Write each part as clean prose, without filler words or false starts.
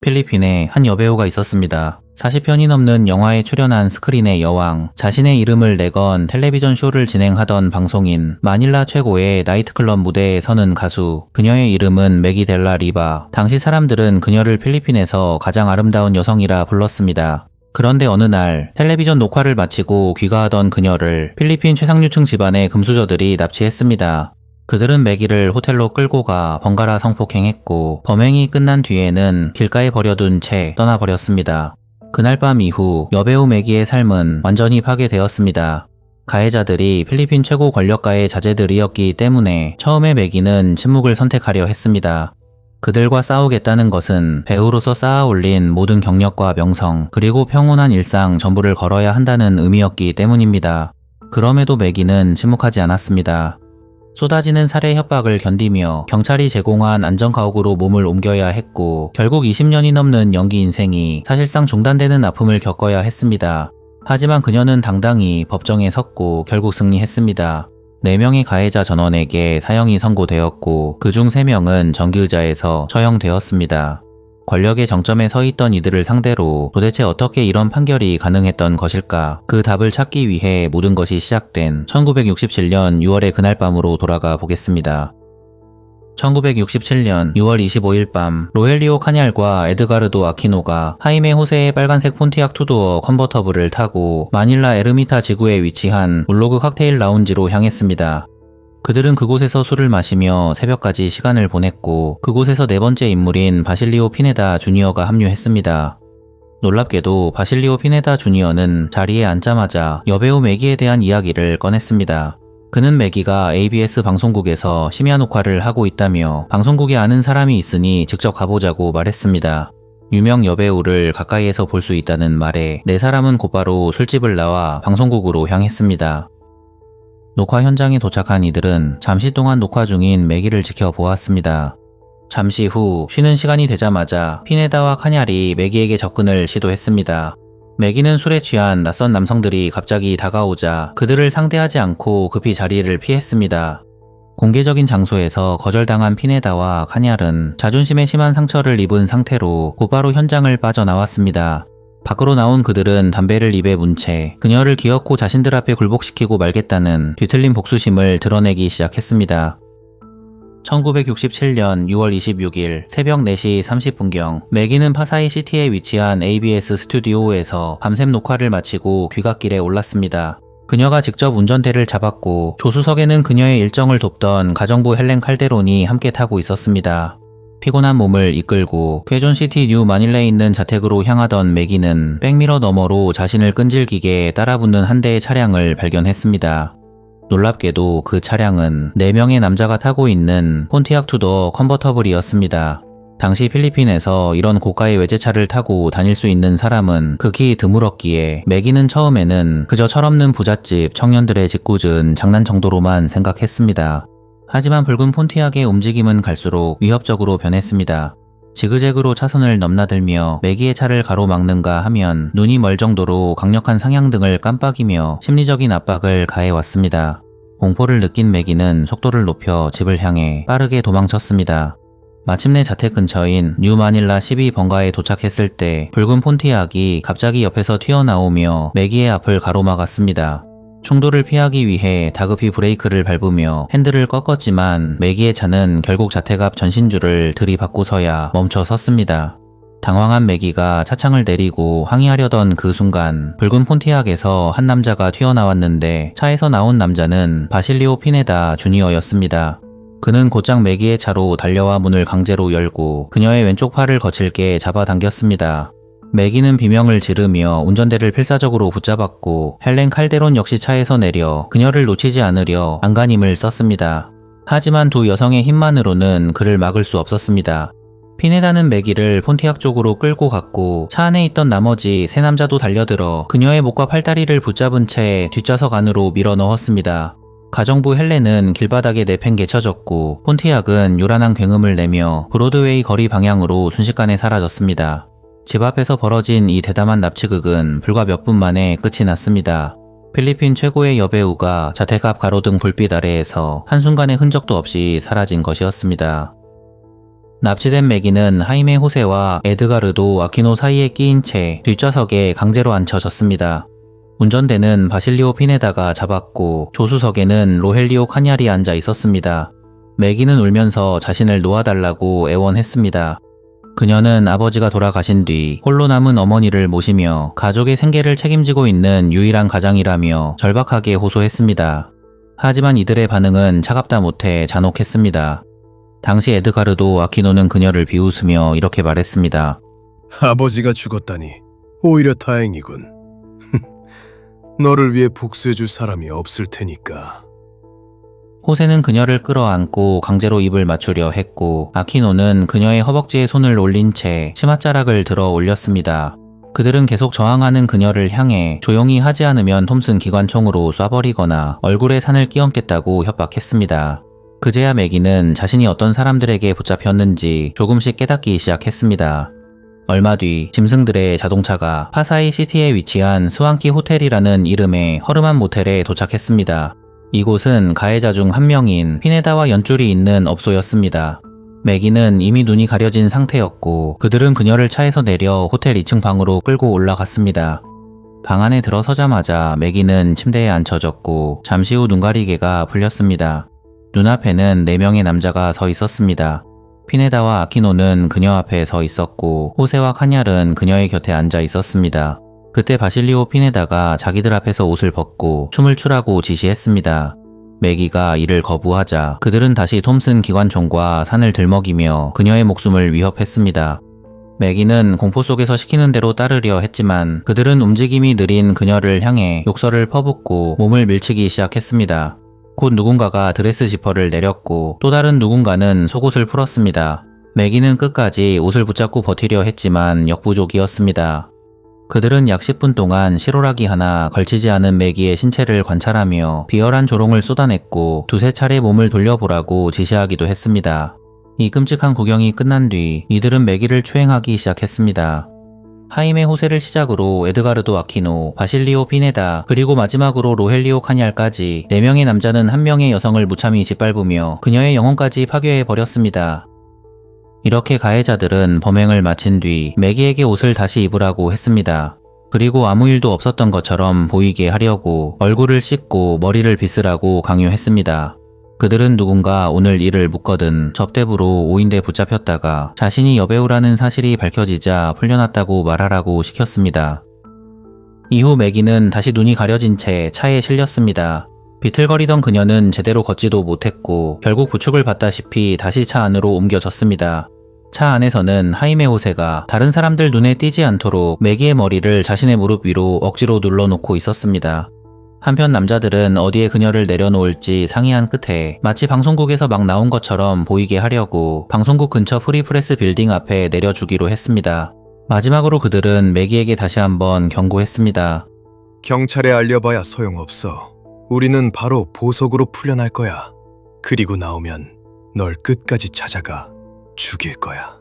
필리핀에 한 여배우가 있었습니다. 40편이 넘는 영화에 출연한 스크린의 여왕, 자신의 이름을 내건 텔레비전 쇼를 진행하던 방송인, 마닐라 최고의 나이트클럽 무대에 서는 가수, 그녀의 이름은 매기 델라 리바. 당시 사람들은 그녀를 필리핀에서 가장 아름다운 여성이라 불렀습니다. 그런데 어느 날 텔레비전 녹화를 마치고 귀가하던 그녀를 필리핀 최상류층 집안의 금수저들이 납치했습니다. 그들은 매기를 호텔로 끌고 가 번갈아 성폭행했고 범행이 끝난 뒤에는 길가에 버려둔 채 떠나버렸습니다. 그날 밤 이후 여배우 매기의 삶은 완전히 파괴되었습니다. 가해자들이 필리핀 최고 권력가의 자제들이었기 때문에 처음에 매기는 침묵을 선택하려 했습니다. 그들과 싸우겠다는 것은 배우로서 쌓아올린 모든 경력과 명성 그리고 평온한 일상 전부를 걸어야 한다는 의미였기 때문입니다. 그럼에도 매기는 침묵하지 않았습니다. 쏟아지는 살해 협박을 견디며 경찰이 제공한 안전가옥으로 몸을 옮겨야 했고 결국 20년이 넘는 연기 인생이 사실상 중단되는 아픔을 겪어야 했습니다. 하지만 그녀는 당당히 법정에 섰고 결국 승리했습니다. 4명의 가해자 전원에게 사형이 선고되었고 그중 3명은 정기의자에서 처형되었습니다. 권력의 정점에 서 있던 이들을 상대로 도대체 어떻게 이런 판결이 가능했던 것일까? 그 답을 찾기 위해 모든 것이 시작된 1967년 6월의 그날 밤으로 돌아가 보겠습니다. 1967년 6월 25일 밤 로헬리오 카냘과 에드가르도 아키노가 하이메 호세의 빨간색 폰티악 투도어 컨버터블을 타고 마닐라 에르미타 지구에 위치한 울로그 칵테일 라운지로 향했습니다. 그들은 그곳에서 술을 마시며 새벽까지 시간을 보냈고 그곳에서 4번째 인물인 바실리오 피네다 주니어가 합류했습니다. 놀랍게도 바실리오 피네다 주니어는 자리에 앉자마자 여배우 매기에 대한 이야기를 꺼냈습니다. 그는 매기가 ABS 방송국에서 심야 녹화를 하고 있다며 방송국에 아는 사람이 있으니 직접 가보자고 말했습니다. 유명 여배우를 가까이에서 볼 수 있다는 말에 4사람은 곧바로 술집을 나와 방송국으로 향했습니다. 녹화 현장에 도착한 이들은 잠시 동안 녹화 중인 매기를 지켜보았습니다. 잠시 후 쉬는 시간이 되자마자 피네다와 카냘이 매기에게 접근을 시도했습니다. 매기는 술에 취한 낯선 남성들이 갑자기 다가오자 그들을 상대하지 않고 급히 자리를 피했습니다. 공개적인 장소에서 거절당한 피네다와 카냘은 자존심에 심한 상처를 입은 상태로 곧바로 현장을 빠져나왔습니다. 밖으로 나온 그들은 담배를 입에 문 채 그녀를 기어코 자신들 앞에 굴복시키고 말겠다는 뒤틀린 복수심을 드러내기 시작했습니다. 1967년 6월 26일 새벽 4시 30분경 매기는 파사이 시티에 위치한 ABS 스튜디오에서 밤샘 녹화를 마치고 귀갓길에 올랐습니다. 그녀가 직접 운전대를 잡았고 조수석에는 그녀의 일정을 돕던 가정부 헬렌 칼데론이 함께 타고 있었습니다. 피곤한 몸을 이끌고 퀘존시티 뉴 마닐레에 있는 자택으로 향하던 매기는 백미러 너머로 자신을 끈질기게 따라붙는 한 대의 차량을 발견했습니다. 놀랍게도 그 차량은 4명의 남자가 타고 있는 폰티악 투도어 컨버터블이었습니다. 당시 필리핀에서 이런 고가의 외제차를 타고 다닐 수 있는 사람은 극히 드물었기에 매기는 처음에는 그저 철없는 부잣집 청년들의 짓궂은 장난 정도로만 생각했습니다. 하지만 붉은 폰티악의 움직임은 갈수록 위협적으로 변했습니다. 지그재그로 차선을 넘나들며 매기의 차를 가로막는가 하면 눈이 멀 정도로 강력한 상향등을 깜빡이며 심리적인 압박을 가해왔습니다. 공포를 느낀 매기는 속도를 높여 집을 향해 빠르게 도망쳤습니다. 마침내 자택 근처인 뉴 마닐라 12번가에 도착했을 때 붉은 폰티악이 갑자기 옆에서 튀어나오며 매기의 앞을 가로막았습니다. 충돌을 피하기 위해 다급히 브레이크를 밟으며 핸들을 꺾었지만 매기의 차는 결국 자택 앞 전신줄을 들이받고서야 멈춰 섰습니다. 당황한 매기가 차창을 내리고 항의하려던 그 순간 붉은 폰티악에서 한 남자가 튀어나왔는데 차에서 나온 남자는 바실리오 피네다 주니어였습니다. 그는 곧장 매기의 차로 달려와 문을 강제로 열고 그녀의 왼쪽 팔을 거칠게 잡아당겼습니다. 매기는 비명을 지르며 운전대를 필사적으로 붙잡았고 헬렌 칼데론 역시 차에서 내려 그녀를 놓치지 않으려 안간힘을 썼습니다. 하지만 두 여성의 힘만으로는 그를 막을 수 없었습니다. 피네다는 매기를 폰티악 쪽으로 끌고 갔고 차 안에 있던 나머지 3남자도 달려들어 그녀의 목과 팔다리를 붙잡은 채 뒷좌석 안으로 밀어 넣었습니다. 가정부 헬렌은 길바닥에 내팽개쳐졌고 폰티악은 요란한 굉음을 내며 브로드웨이 거리 방향으로 순식간에 사라졌습니다. 집 앞에서 벌어진 이 대담한 납치극은 불과 몇 분 만에 끝이 났습니다. 필리핀 최고의 여배우가 자택 앞 가로등 불빛 아래에서 한순간의 흔적도 없이 사라진 것이었습니다. 납치된 매기는 하이메 호세와 에드가르도 아키노 사이에 끼인 채 뒷좌석에 강제로 앉혀졌습니다. 운전대는 바실리오 피네다가 잡았고 조수석에는 로헬리오 카냐리 앉아 있었습니다. 매기는 울면서 자신을 놓아달라고 애원했습니다. 그녀는 아버지가 돌아가신 뒤 홀로 남은 어머니를 모시며 가족의 생계를 책임지고 있는 유일한 가장이라며 절박하게 호소했습니다. 하지만 이들의 반응은 차갑다 못해 잔혹했습니다. 당시 에드가르도 아키노는 그녀를 비웃으며 이렇게 말했습니다. 아버지가 죽었다니 오히려 다행이군. 너를 위해 복수해줄 사람이 없을 테니까. 호세는 그녀를 끌어안고 강제로 입을 맞추려 했고 아키노는 그녀의 허벅지에 손을 올린 채 치맛자락을 들어 올렸습니다. 그들은 계속 저항하는 그녀를 향해 조용히 하지 않으면 톰슨 기관총으로 쏴버리거나 얼굴에 산을 끼얹겠다고 협박했습니다. 그제야 매기는 자신이 어떤 사람들에게 붙잡혔는지 조금씩 깨닫기 시작했습니다. 얼마 뒤 짐승들의 자동차가 파사이 시티에 위치한 스완키 호텔이라는 이름의 허름한 모텔에 도착했습니다. 이곳은 가해자 중 한 명인 피네다와 연줄이 있는 업소였습니다. 매기는 이미 눈이 가려진 상태였고 그들은 그녀를 차에서 내려 호텔 2층 방으로 끌고 올라갔습니다. 방 안에 들어서자마자 매기는 침대에 앉혀졌고 잠시 후 눈가리개가 풀렸습니다. 눈앞에는 4명의 남자가 서 있었습니다. 피네다와 아키노는 그녀 앞에 서 있었고 호세와 카냐른 그녀의 곁에 앉아 있었습니다. 그때 바실리오 피네다가 자기들 앞에서 옷을 벗고 춤을 추라고 지시했습니다. 매기가 이를 거부하자 그들은 다시 톰슨 기관총과 산을 들먹이며 그녀의 목숨을 위협했습니다. 매기는 공포 속에서 시키는 대로 따르려 했지만 그들은 움직임이 느린 그녀를 향해 욕설을 퍼붓고 몸을 밀치기 시작했습니다. 곧 누군가가 드레스 지퍼를 내렸고 또 다른 누군가는 속옷을 풀었습니다. 매기는 끝까지 옷을 붙잡고 버티려 했지만 역부족이었습니다. 그들은 약 10분 동안 실오라기 하나 걸치지 않은 매기의 신체를 관찰하며 비열한 조롱을 쏟아냈고 두세 차례 몸을 돌려보라고 지시하기도 했습니다. 이 끔찍한 구경이 끝난 뒤 이들은 매기를 추행하기 시작했습니다. 하이메 호세를 시작으로 에드가르도 아키노, 바실리오 피네다, 그리고 마지막으로 로헬리오 카니알까지 4명의 남자는 한 명의 여성을 무참히 짓밟으며 그녀의 영혼까지 파괴해버렸습니다. 이렇게 가해자들은 범행을 마친 뒤 매기에게 옷을 다시 입으라고 했습니다. 그리고 아무 일도 없었던 것처럼 보이게 하려고 얼굴을 씻고 머리를 빗으라고 강요했습니다. 그들은 누군가 오늘 이를 묶거든 접대부로 5인대 붙잡혔다가 자신이 여배우라는 사실이 밝혀지자 풀려났다고 말하라고 시켰습니다. 이후 매기는 다시 눈이 가려진 채 차에 실렸습니다. 비틀거리던 그녀는 제대로 걷지도 못했고 결국 부축을 받다시피 다시 차 안으로 옮겨졌습니다. 차 안에서는 하이메 호세가 다른 사람들 눈에 띄지 않도록 매기의 머리를 자신의 무릎 위로 억지로 눌러놓고 있었습니다. 한편 남자들은 어디에 그녀를 내려놓을지 상의한 끝에 마치 방송국에서 막 나온 것처럼 보이게 하려고 방송국 근처 프리프레스 빌딩 앞에 내려주기로 했습니다. 마지막으로 그들은 매기에게 다시 한번 경고했습니다. 경찰에 알려봐야 소용없어. 우리는 바로 보석으로 풀려날 거야. 그리고 나오면 널 끝까지 찾아가 죽일 거야.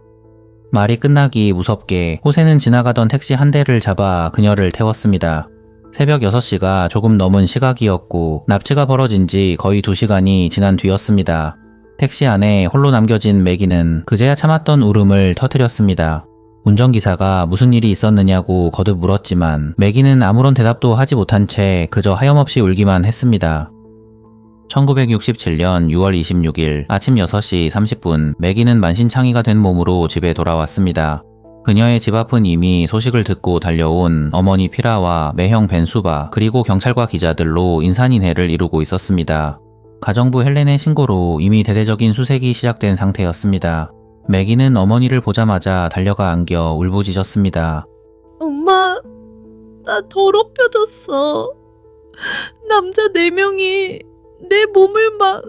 말이 끝나기 무섭게 호세는 지나가던 택시 한 대를 잡아 그녀를 태웠습니다. 새벽 6시가 조금 넘은 시각이었고 납치가 벌어진 지 거의 2시간이 지난 뒤였습니다. 택시 안에 홀로 남겨진 매기는 그제야 참았던 울음을 터뜨렸습니다. 운전기사가 무슨 일이 있었느냐고 거듭 물었지만 매기는 아무런 대답도 하지 못한 채 그저 하염없이 울기만 했습니다. 1967년 6월 26일 아침 6시 30분 매기는 만신창이가 된 몸으로 집에 돌아왔습니다. 그녀의 집 앞은 이미 소식을 듣고 달려온 어머니 피라와 매형 벤수바 그리고 경찰과 기자들로 인산인해를 이루고 있었습니다. 가정부 헬렌의 신고로 이미 대대적인 수색이 시작된 상태였습니다. 매기는 어머니를 보자마자 달려가 안겨 울부짖었습니다. 엄마, 나 더럽혀졌어. 남자 4명이 내 몸을 막...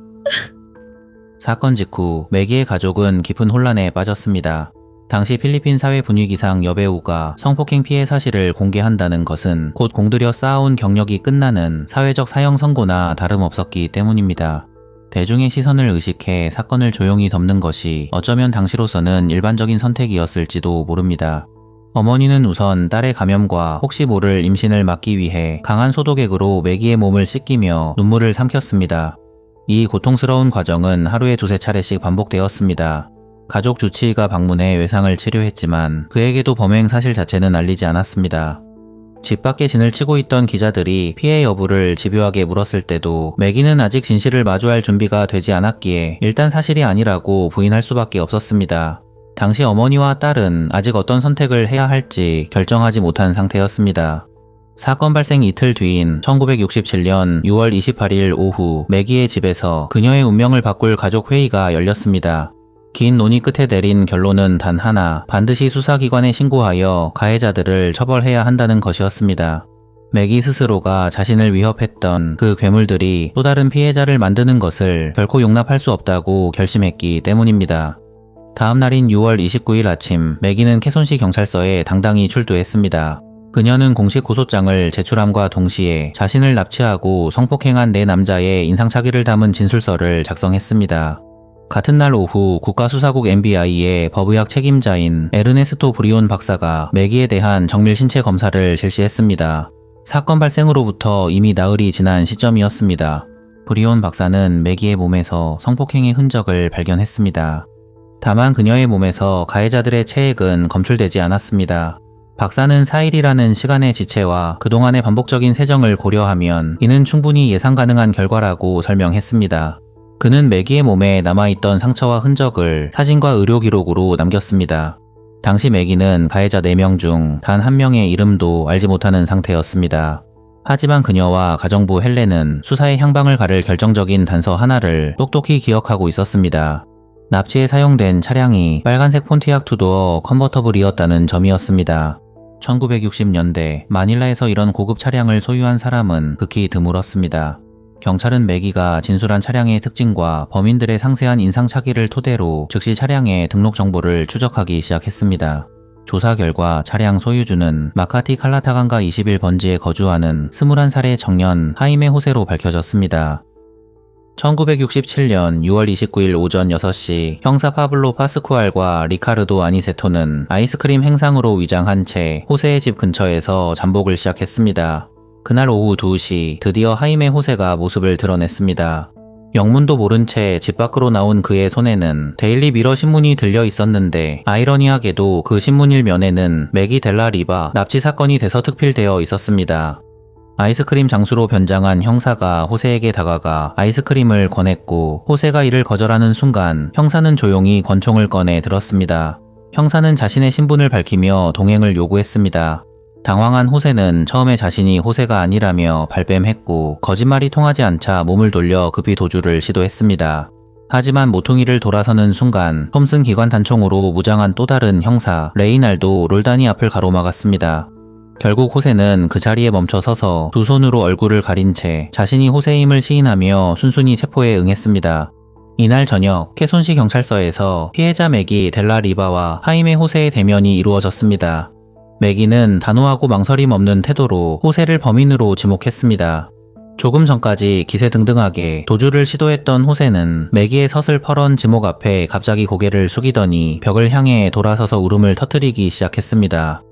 사건 직후 매기의 가족은 깊은 혼란에 빠졌습니다. 당시 필리핀 사회 분위기상 여배우가 성폭행 피해 사실을 공개한다는 것은 곧 공들여 쌓아온 경력이 끝나는 사회적 사형 선고나 다름없었기 때문입니다. 대중의 시선을 의식해 사건을 조용히 덮는 것이 어쩌면 당시로서는 일반적인 선택이었을지도 모릅니다. 어머니는 우선 딸의 감염과 혹시 모를 임신을 막기 위해 강한 소독액으로 매기의 몸을 씻기며 눈물을 삼켰습니다. 이 고통스러운 과정은 하루에 2-3차례씩 반복되었습니다. 가족 주치의가 방문해 외상을 치료했지만 그에게도 범행 사실 자체는 알리지 않았습니다. 집 밖에 진을 치고 있던 기자들이 피해 여부를 집요하게 물었을 때도 매기는 아직 진실을 마주할 준비가 되지 않았기에 일단 사실이 아니라고 부인할 수밖에 없었습니다. 당시 어머니와 딸은 아직 어떤 선택을 해야 할지 결정하지 못한 상태였습니다. 사건 발생 이틀 뒤인 1967년 6월 28일 오후 매기의 집에서 그녀의 운명을 바꿀 가족 회의가 열렸습니다. 긴 논의 끝에 내린 결론은 단 하나, 반드시 수사기관에 신고하여 가해자들을 처벌해야 한다는 것이었습니다. 매기 스스로가 자신을 위협했던 그 괴물들이 또 다른 피해자를 만드는 것을 결코 용납할 수 없다고 결심했기 때문입니다. 다음 날인 6월 29일 아침, 매기는 캐손시 경찰서에 당당히 출두했습니다. 그녀는 공식 고소장을 제출함과 동시에 자신을 납치하고 성폭행한 4남자의 인상착의를 담은 진술서를 작성했습니다. 같은 날 오후 국가수사국 NBI의 법의학 책임자인 에르네스토 브리온 박사가 매기에 대한 정밀 신체 검사를 실시했습니다. 사건 발생으로부터 이미 나흘이 지난 시점이었습니다. 브리온 박사는 매기의 몸에서 성폭행의 흔적을 발견했습니다. 다만 그녀의 몸에서 가해자들의 체액은 검출되지 않았습니다. 박사는 4일이라는 시간의 지체와 그동안의 반복적인 세정을 고려하면 이는 충분히 예상 가능한 결과라고 설명했습니다. 그는 매기의 몸에 남아있던 상처와 흔적을 사진과 의료 기록으로 남겼습니다. 당시 매기는 가해자 4명 중 단 1명의 이름도 알지 못하는 상태였습니다. 하지만 그녀와 가정부 헬렌은 수사의 향방을 가를 결정적인 단서 하나를 똑똑히 기억하고 있었습니다. 납치에 사용된 차량이 빨간색 폰티악 투도어 컨버터블이었다는 점이었습니다. 1960년대 마닐라에서 이런 고급 차량을 소유한 사람은 극히 드물었습니다. 경찰은 매기가 진술한 차량의 특징과 범인들의 상세한 인상착의를 토대로 즉시 차량의 등록 정보를 추적하기 시작했습니다. 조사 결과 차량 소유주는 마카티 칼라타강가 21번지에 거주하는 21살의 청년 하이메 호세로 밝혀졌습니다. 1967년 6월 29일 오전 6시 형사 파블로 파스쿠알과 리카르도 아니세토는 아이스크림 행상으로 위장한 채 호세의 집 근처에서 잠복을 시작했습니다. 그날 오후 2시 드디어 하이메 호세가 모습을 드러냈습니다. 영문도 모른 채 집 밖으로 나온 그의 손에는 데일리 미러 신문이 들려 있었는데 아이러니하게도 그 신문 일면에는 매기 델라 리바 납치 사건이 대서특필되어 있었습니다. 아이스크림 장수로 변장한 형사가 호세에게 다가가 아이스크림을 권했고 호세가 이를 거절하는 순간 형사는 조용히 권총을 꺼내 들었습니다. 형사는 자신의 신분을 밝히며 동행을 요구했습니다. 당황한 호세는 처음에 자신이 호세가 아니라며 발뺌했고 거짓말이 통하지 않자 몸을 돌려 급히 도주를 시도했습니다. 하지만 모퉁이를 돌아서는 순간 톰슨 기관 단총으로 무장한 또 다른 형사 레이날도 롤다니 앞을 가로막았습니다. 결국 호세는 그 자리에 멈춰 서서 두 손으로 얼굴을 가린 채 자신이 호세임을 시인하며 순순히 체포에 응했습니다. 이날 저녁 캐손시 경찰서에서 피해자 매기 델라 리바와 하이메 호세의 대면이 이루어졌습니다. 매기는 단호하고 망설임 없는 태도로 호세를 범인으로 지목했습니다. 조금 전까지 기세등등하게 도주를 시도했던 호세는 매기의 서슬퍼런 지목 앞에 갑자기 고개를 숙이더니 벽을 향해 돌아서서 울음을 터뜨리기 시작했습니다.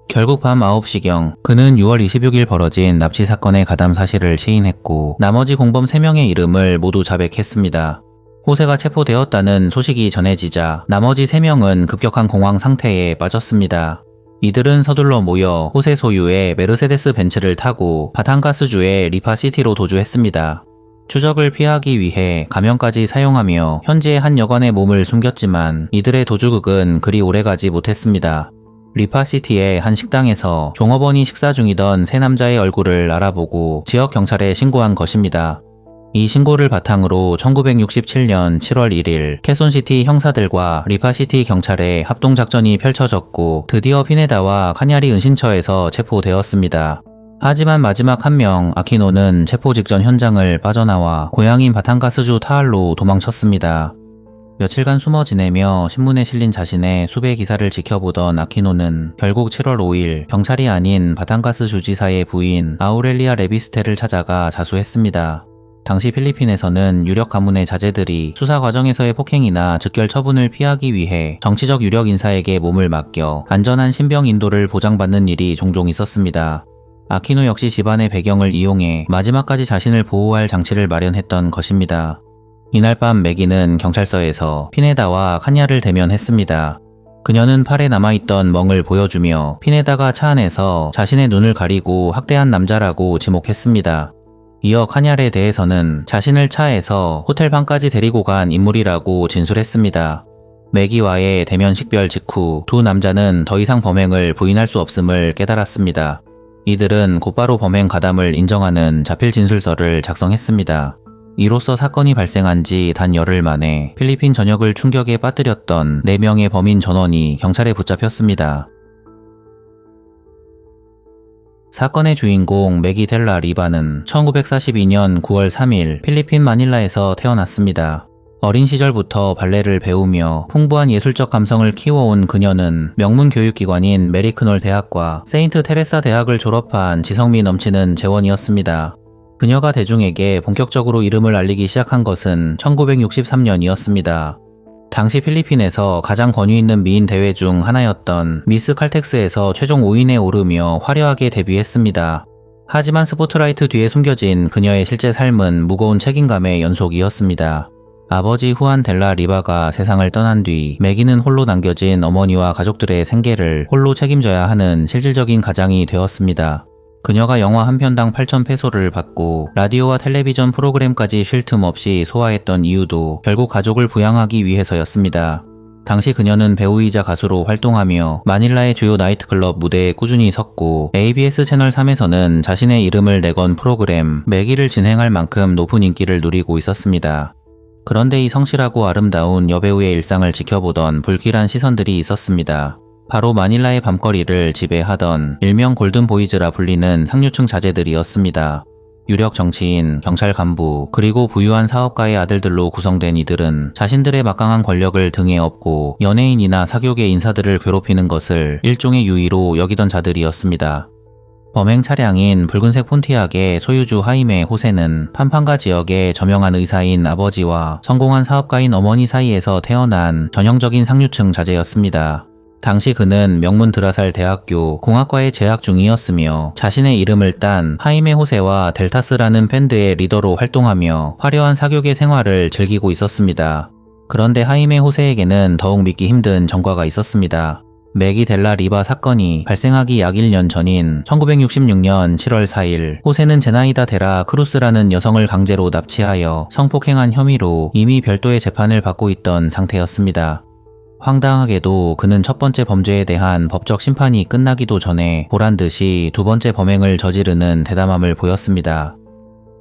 결국 밤 9시경 그는 6월 26일 벌어진 납치 사건의 가담 사실을 시인했고 나머지 공범 3명의 이름을 모두 자백했습니다. 호세가 체포되었다는 소식이 전해지자 나머지 3명은 급격한 공황 상태에 빠졌습니다. 이들은 서둘러 모여 호세 소유의 메르세데스 벤츠를 타고 바탄가스주의 리파시티로 도주했습니다. 추적을 피하기 위해 가면까지 사용하며 현지의 한 여관의 몸을 숨겼지만 이들의 도주극은 그리 오래가지 못했습니다. 리파시티의 한 식당에서 종업원이 식사 중이던 3남자의 얼굴을 알아보고 지역 경찰에 신고한 것입니다. 이 신고를 바탕으로 1967년 7월 1일 캐손시티 형사들과 리파시티 경찰의 합동작전이 펼쳐졌고 드디어 피네다와 카냐리 은신처에서 체포되었습니다. 하지만 마지막 한 명 아키노는 체포 직전 현장을 빠져나와 고향인 바탄가스주 타알로 도망쳤습니다. 며칠간 숨어 지내며 신문에 실린 자신의 수배 기사를 지켜보던 아키노는 결국 7월 5일 경찰이 아닌 바탄가스 주지사의 부인 아우렐리아 레비스테를 찾아가 자수했습니다. 당시 필리핀에서는 유력 가문의 자제들이 수사 과정에서의 폭행이나 즉결 처분을 피하기 위해 정치적 유력 인사에게 몸을 맡겨 안전한 신병 인도를 보장받는 일이 종종 있었습니다. 아키노 역시 집안의 배경을 이용해 마지막까지 자신을 보호할 장치를 마련했던 것입니다. 이날 밤 매기는 경찰서에서 피네다와 칸야를 대면했습니다. 그녀는 팔에 남아있던 멍을 보여주며 피네다가 차 안에서 자신의 눈을 가리고 학대한 남자라고 지목했습니다. 이어 칸얄에 대해서는 자신을 차에서 호텔방까지 데리고 간 인물이라고 진술했습니다. 매기와의 대면 식별 직후 두 남자는 더 이상 범행을 부인할 수 없음을 깨달았습니다. 이들은 곧바로 범행 가담을 인정하는 자필 진술서를 작성했습니다. 이로써 사건이 발생한 지 단 열흘 만에 필리핀 전역을 충격에 빠뜨렸던 4명의 범인 전원이 경찰에 붙잡혔습니다. 사건의 주인공 매기 델라 리바는 1942년 9월 3일 필리핀 마닐라에서 태어났습니다. 어린 시절부터 발레를 배우며 풍부한 예술적 감성을 키워온 그녀는 명문 교육기관인 메리크놀 대학과 세인트 테레사 대학을 졸업한 지성미 넘치는 재원이었습니다. 그녀가 대중에게 본격적으로 이름을 알리기 시작한 것은 1963년이었습니다. 당시 필리핀에서 가장 권위 있는 미인 대회 중 하나였던 미스 칼텍스에서 최종 5인에 오르며 화려하게 데뷔했습니다. 하지만 스포트라이트 뒤에 숨겨진 그녀의 실제 삶은 무거운 책임감의 연속이었습니다. 아버지 후안 델라 리바가 세상을 떠난 뒤 매기는 홀로 남겨진 어머니와 가족들의 생계를 홀로 책임져야 하는 실질적인 가장이 되었습니다. 그녀가 영화 한 편당 8,000페소를 받고 라디오와 텔레비전 프로그램까지 쉴 틈 없이 소화했던 이유도 결국 가족을 부양하기 위해서였습니다. 당시 그녀는 배우이자 가수로 활동하며 마닐라의 주요 나이트클럽 무대에 꾸준히 섰고 ABS 채널 3에서는 자신의 이름을 내건 프로그램 매기를 진행할 만큼 높은 인기를 누리고 있었습니다. 그런데 이 성실하고 아름다운 여배우의 일상을 지켜보던 불길한 시선들이 있었습니다. 바로 마닐라의 밤거리를 지배하던 일명 골든보이즈라 불리는 상류층 자제들이었습니다. 유력 정치인, 경찰 간부, 그리고 부유한 사업가의 아들들로 구성된 이들은 자신들의 막강한 권력을 등에 업고 연예인이나 사교계 인사들을 괴롭히는 것을 일종의 유의로 여기던 자들이었습니다. 범행 차량인 붉은색 폰티악의 소유주 하이메 호세는 판판가 지역의 저명한 의사인 아버지와 성공한 사업가인 어머니 사이에서 태어난 전형적인 상류층 자제였습니다. 당시 그는 명문 드라살 대학교 공학과에 재학 중이었으며 자신의 이름을 딴 하이메 호세와 델타스라는 밴드의 리더로 활동하며 화려한 사교계 생활을 즐기고 있었습니다. 그런데 하이메 호세에게는 더욱 믿기 힘든 전과가 있었습니다. 매기 델라 리바 사건이 발생하기 약 1년 전인 1966년 7월 4일 호세는 제나이다 데라 크루스라는 여성을 강제로 납치하여 성폭행한 혐의로 이미 별도의 재판을 받고 있던 상태였습니다. 황당하게도 그는 첫 번째 범죄에 대한 법적 심판이 끝나기도 전에 보란듯이 두 번째 범행을 저지르는 대담함을 보였습니다.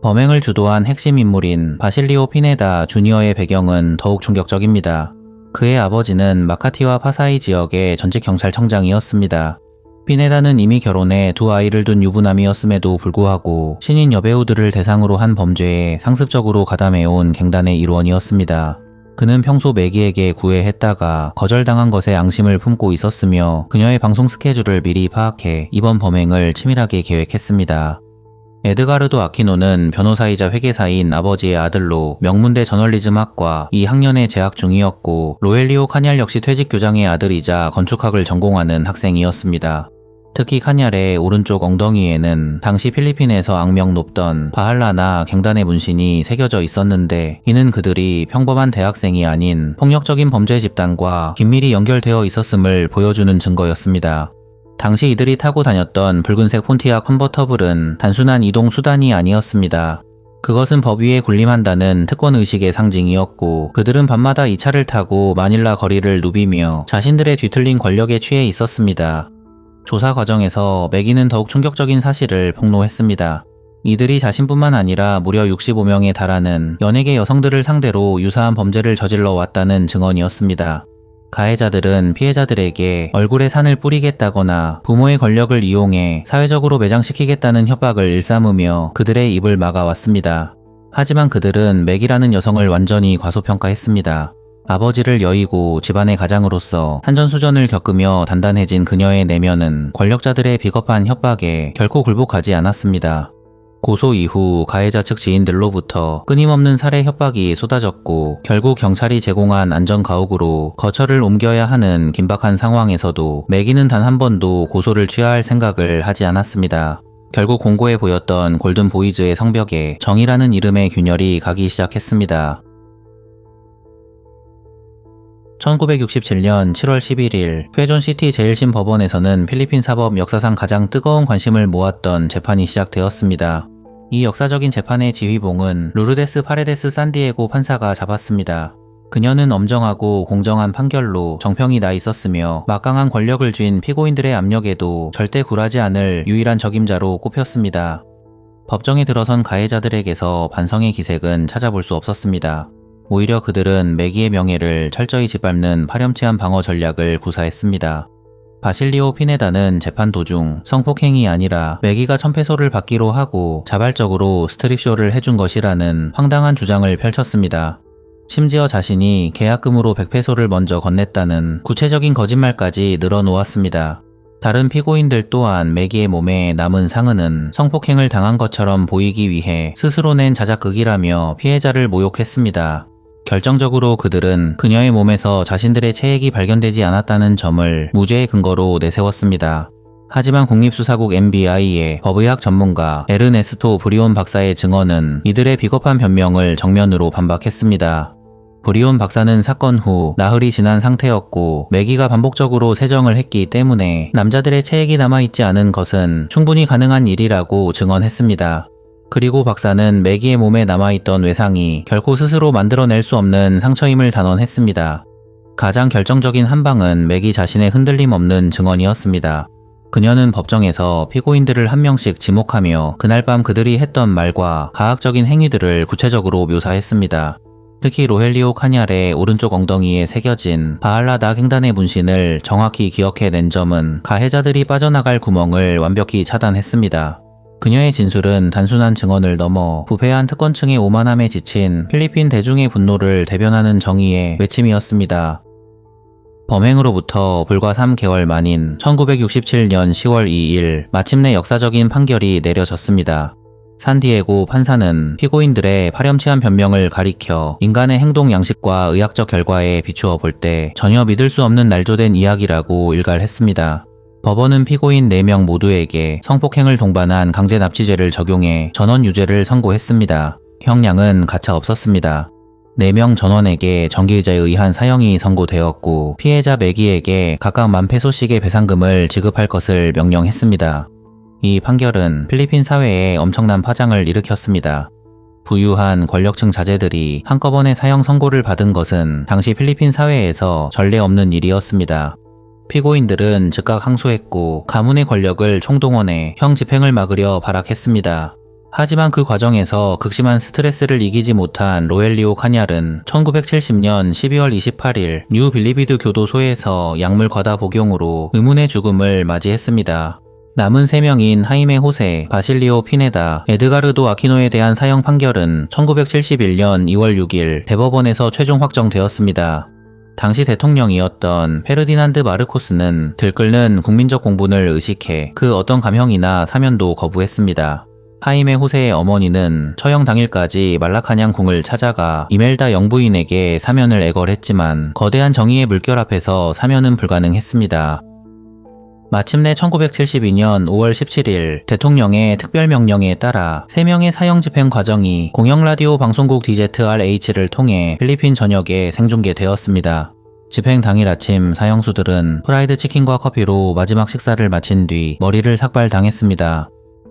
범행을 주도한 핵심 인물인 바실리오 피네다 주니어의 배경은 더욱 충격적입니다. 그의 아버지는 마카티와 파사이 지역의 전직 경찰청장이었습니다. 피네다는 이미 결혼해 두 아이를 둔 유부남이었음에도 불구하고 신인 여배우들을 대상으로 한 범죄에 상습적으로 가담해온 갱단의 일원이었습니다. 그는 평소 매기에게 구애했다가 거절당한 것에 앙심을 품고 있었으며 그녀의 방송 스케줄을 미리 파악해 이번 범행을 치밀하게 계획했습니다. 에드가르도 아키노는 변호사이자 회계사인 아버지의 아들로 명문대 저널리즘학과 2학년에 재학 중이었고 로엘리오 카냘 역시 퇴직교장의 아들이자 건축학을 전공하는 학생이었습니다. 특히 카냘의 오른쪽 엉덩이에는 당시 필리핀에서 악명 높던 바할라나 갱단의 문신이 새겨져 있었는데 이는 그들이 평범한 대학생이 아닌 폭력적인 범죄 집단과 긴밀히 연결되어 있었음을 보여주는 증거였습니다. 당시 이들이 타고 다녔던 붉은색 폰티악 컨버터블은 단순한 이동 수단이 아니었습니다. 그것은 법 위에 군림한다는 특권의식의 상징이었고 그들은 밤마다 이 차를 타고 마닐라 거리를 누비며 자신들의 뒤틀린 권력에 취해 있었습니다. 조사 과정에서 매기는 더욱 충격적인 사실을 폭로했습니다. 이들이 자신뿐만 아니라 무려 65명에 달하는 연예계 여성들을 상대로 유사한 범죄를 저질러 왔다는 증언이었습니다. 가해자들은 피해자들에게 얼굴에 산을 뿌리겠다거나 부모의 권력을 이용해 사회적으로 매장시키겠다는 협박을 일삼으며 그들의 입을 막아왔습니다. 하지만 그들은 매기라는 여성을 완전히 과소평가했습니다. 아버지를 여의고 집안의 가장으로서 산전수전을 겪으며 단단해진 그녀의 내면은 권력자들의 비겁한 협박에 결코 굴복하지 않았습니다. 고소 이후 가해자 측 지인들로부터 끊임없는 살해 협박이 쏟아졌고 결국 경찰이 제공한 안전가옥으로 거처를 옮겨야 하는 긴박한 상황에서도 매기는 단 한 번도 고소를 취하할 생각을 하지 않았습니다. 결국 공고해 보였던 골든보이즈의 성벽에 정의라는 이름의 균열이 가기 시작했습니다. 1967년 7월 11일 퀘존시티 제1심 법원에서는 필리핀 사법 역사상 가장 뜨거운 관심을 모았던 재판이 시작되었습니다. 이 역사적인 재판의 지휘봉은 루르데스 파레데스 산디에고 판사가 잡았습니다. 그녀는 엄정하고 공정한 판결로 정평이 나 있었으며 막강한 권력을 쥔 피고인들의 압력에도 절대 굴하지 않을 유일한 적임자로 꼽혔습니다. 법정에 들어선 가해자들에게서 반성의 기색은 찾아볼 수 없었습니다. 오히려 그들은 매기의 명예를 철저히 짓밟는 파렴치한 방어 전략을 구사했습니다. 바실리오 피네다는 재판 도중 성폭행이 아니라 매기가 1000페소를 받기로 하고 자발적으로 스트립쇼를 해준 것이라는 황당한 주장을 펼쳤습니다. 심지어 자신이 계약금으로 100페소를 먼저 건넸다는 구체적인 거짓말까지 늘어놓았습니다. 다른 피고인들 또한 매기의 몸에 남은 상흔은 성폭행을 당한 것처럼 보이기 위해 스스로 낸 자작극이라며 피해자를 모욕했습니다. 결정적으로 그들은 그녀의 몸에서 자신들의 체액이 발견되지 않았다는 점을 무죄의 근거로 내세웠습니다. 하지만 국립수사국 MBI의 법의학 전문가 에르네스토 브리온 박사의 증언은 이들의 비겁한 변명을 정면으로 반박했습니다. 브리온 박사는 사건 후 나흘이 지난 상태였고 매기가 반복적으로 세정을 했기 때문에 남자들의 체액이 남아있지 않은 것은 충분히 가능한 일이라고 증언했습니다. 그리고 박사는 매기의 몸에 남아있던 외상이 결코 스스로 만들어낼 수 없는 상처임을 단언했습니다. 가장 결정적인 한 방은 매기 자신의 흔들림 없는 증언이었습니다. 그녀는 법정에서 피고인들을 한 명씩 지목하며 그날 밤 그들이 했던 말과 가학적인 행위들을 구체적으로 묘사했습니다. 특히 로헬리오 카냐의 오른쪽 엉덩이에 새겨진 바할라닥 횡단의 문신을 정확히 기억해낸 점은 가해자들이 빠져나갈 구멍을 완벽히 차단했습니다. 그녀의 진술은 단순한 증언을 넘어 부패한 특권층의 오만함에 지친 필리핀 대중의 분노를 대변하는 정의의 외침이었습니다. 범행으로부터 불과 3개월 만인 1967년 10월 2일 마침내 역사적인 판결이 내려졌습니다. 산디에고 판사는 피고인들의 파렴치한 변명을 가리켜 인간의 행동 양식과 의학적 결과에 비추어 볼 때 전혀 믿을 수 없는 날조된 이야기라고 일갈했습니다. 법원은 피고인 4명 모두에게 성폭행을 동반한 강제 납치죄를 적용해 전원 유죄를 선고했습니다. 형량은 가차 없었습니다. 4명 전원에게 정기의자에 의한 사형이 선고되었고 피해자 매기에게 각각 10,000페소씩의 배상금을 지급할 것을 명령했습니다. 이 판결은 필리핀 사회에 엄청난 파장을 일으켰습니다. 부유한 권력층 자제들이 한꺼번에 사형 선고를 받은 것은 당시 필리핀 사회에서 전례 없는 일이었습니다. 피고인들은 즉각 항소했고 가문의 권력을 총동원해 형 집행을 막으려 발악했습니다. 하지만 그 과정에서 극심한 스트레스를 이기지 못한 로엘리오 카냐른 1970년 12월 28일 뉴 빌리비드 교도소에서 약물 과다 복용으로 의문의 죽음을 맞이했습니다. 남은 3명인 하이메 호세, 바실리오 피네다, 에드가르도 아키노에 대한 사형 판결은 1971년 2월 6일 대법원에서 최종 확정되었습니다. 당시 대통령이었던 페르디난드 마르코스는 들끓는 국민적 공분을 의식해 그 어떤 감형이나 사면도 거부했습니다. 하이메 호세의 어머니는 처형 당일까지 말라카냥 궁을 찾아가 이멜다 영부인에게 사면을 애걸했지만 거대한 정의의 물결 앞에서 사면은 불가능했습니다. 마침내 1972년 5월 17일 대통령의 특별명령에 따라 3명의 사형 집행 과정이 공영라디오 방송국 DZRH를 통해 필리핀 전역에 생중계되었습니다. 집행 당일 아침 사형수들은 프라이드 치킨과 커피로 마지막 식사를 마친 뒤 머리를 삭발당했습니다.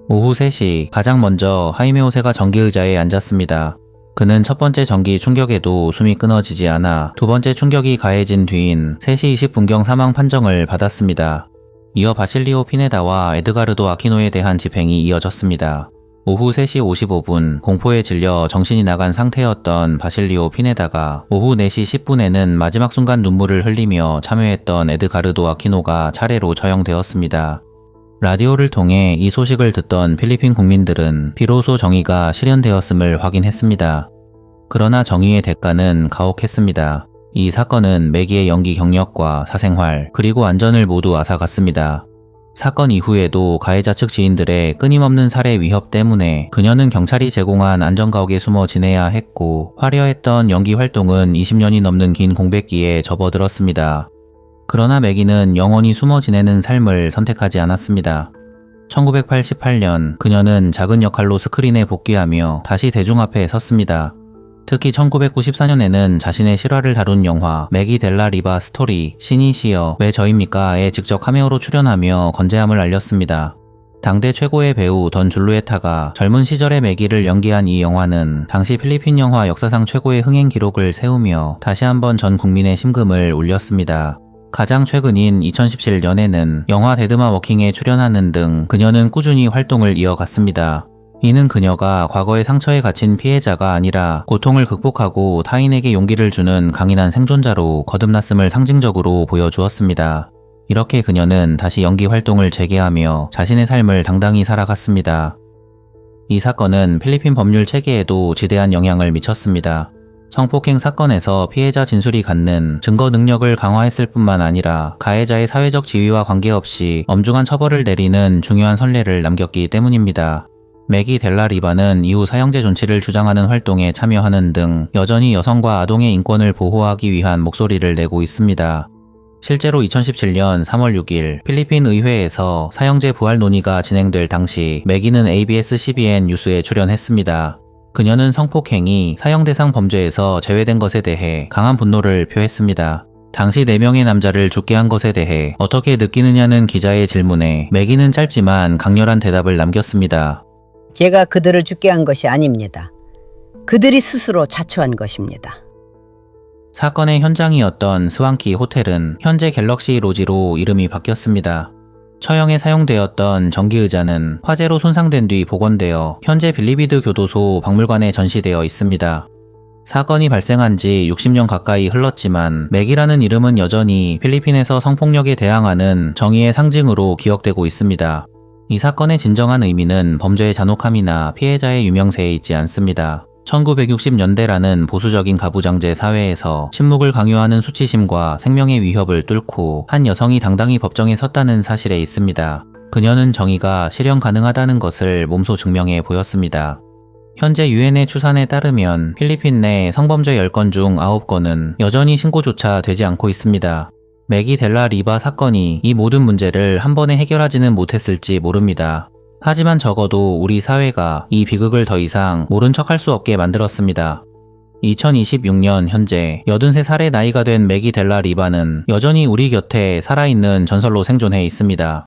오후 3시 가장 먼저 하이메 호세가 정기의자에 앉았습니다. 그는 첫 번째 전기 충격에도 숨이 끊어지지 않아 두 번째 충격이 가해진 뒤인 3시 20분경 사망 판정을 받았습니다. 이어 바실리오 피네다와 에드가르도 아키노에 대한 집행이 이어졌습니다. 오후 3시 55분 공포에 질려 정신이 나간 상태였던 바실리오 피네다가 오후 4시 10분에는 마지막 순간 눈물을 흘리며 참여했던 에드가르도 아키노가 차례로 처형되었습니다. 라디오를 통해 이 소식을 듣던 필리핀 국민들은 비로소 정의가 실현되었음을 확인했습니다. 그러나 정의의 대가는 가혹했습니다. 이 사건은 매기의 연기 경력과 사생활 그리고 안전을 모두 앗아갔습니다. 사건 이후에도 가해자 측 지인들의 끊임없는 살해 위협 때문에 그녀는 경찰이 제공한 안전가옥에 숨어 지내야 했고 화려했던 연기 활동은 20년이 넘는 긴 공백기에 접어들었습니다. 그러나 매기는 영원히 숨어 지내는 삶을 선택하지 않았습니다. 1988년 그녀는 작은 역할로 스크린에 복귀하며 다시 대중 앞에 섰습니다. 특히 1994년에는 자신의 실화를 다룬 영화 매기 델라 리바 스토리 신이 시여 왜 저입니까에 직접 카메오로 출연하며 건재함을 알렸습니다. 당대 최고의 배우 던 줄루에타가 젊은 시절의 매기를 연기한 이 영화는 당시 필리핀 영화 역사상 최고의 흥행 기록을 세우며 다시 한번 전 국민의 심금을 울렸습니다. 가장 최근인 2017년에는 영화 데드마 워킹에 출연하는 등 그녀는 꾸준히 활동을 이어갔습니다. 이는 그녀가 과거의 상처에 갇힌 피해자가 아니라 고통을 극복하고 타인에게 용기를 주는 강인한 생존자로 거듭났음을 상징적으로 보여주었습니다. 이렇게 그녀는 다시 연기 활동을 재개하며 자신의 삶을 당당히 살아갔습니다. 이 사건은 필리핀 법률 체계에도 지대한 영향을 미쳤습니다. 성폭행 사건에서 피해자 진술이 갖는 증거 능력을 강화했을 뿐만 아니라 가해자의 사회적 지위와 관계없이 엄중한 처벌을 내리는 중요한 선례를 남겼기 때문입니다. 매기 델라 리바는 이후 사형제 존치를 주장하는 활동에 참여하는 등 여전히 여성과 아동의 인권을 보호하기 위한 목소리를 내고 있습니다. 실제로 2017년 3월 6일 필리핀 의회에서 사형제 부활 논의가 진행될 당시 매기는 ABS-CBN 뉴스에 출연했습니다. 그녀는 성폭행이 사형 대상 범죄에서 제외된 것에 대해 강한 분노를 표했습니다. 당시 4명의 남자를 죽게 한 것에 대해 어떻게 느끼느냐는 기자의 질문에 매기는 짧지만 강렬한 대답을 남겼습니다. 제가 그들을 죽게 한 것이 아닙니다. 그들이 스스로 자초한 것입니다. 사건의 현장이었던 스완키 호텔은 현재 갤럭시 로지로 이름이 바뀌었습니다. 처형에 사용되었던 전기의자는 화재로 손상된 뒤 복원되어 현재 빌리비드 교도소 박물관에 전시되어 있습니다. 사건이 발생한 지 60년 가까이 흘렀지만 맥이라는 이름은 여전히 필리핀에서 성폭력에 대항하는 정의의 상징으로 기억되고 있습니다. 이 사건의 진정한 의미는 범죄의 잔혹함이나 피해자의 유명세에 있지 않습니다. 1960년대라는 보수적인 가부장제 사회에서 침묵을 강요하는 수치심과 생명의 위협을 뚫고 한 여성이 당당히 법정에 섰다는 사실에 있습니다. 그녀는 정의가 실현 가능하다는 것을 몸소 증명해 보였습니다. 현재 유엔의 추산에 따르면 필리핀 내 성범죄 10건 중 9건은 여전히 신고조차 되지 않고 있습니다. 매기 델라 리바 사건이 이 모든 문제를 한 번에 해결하지는 못했을지 모릅니다. 하지만 적어도 우리 사회가 이 비극을 더 이상 모른 척할 수 없게 만들었습니다. 2026년 현재 83살의 나이가 된 매기 델라 리바는 여전히 우리 곁에 살아있는 전설로 생존해 있습니다.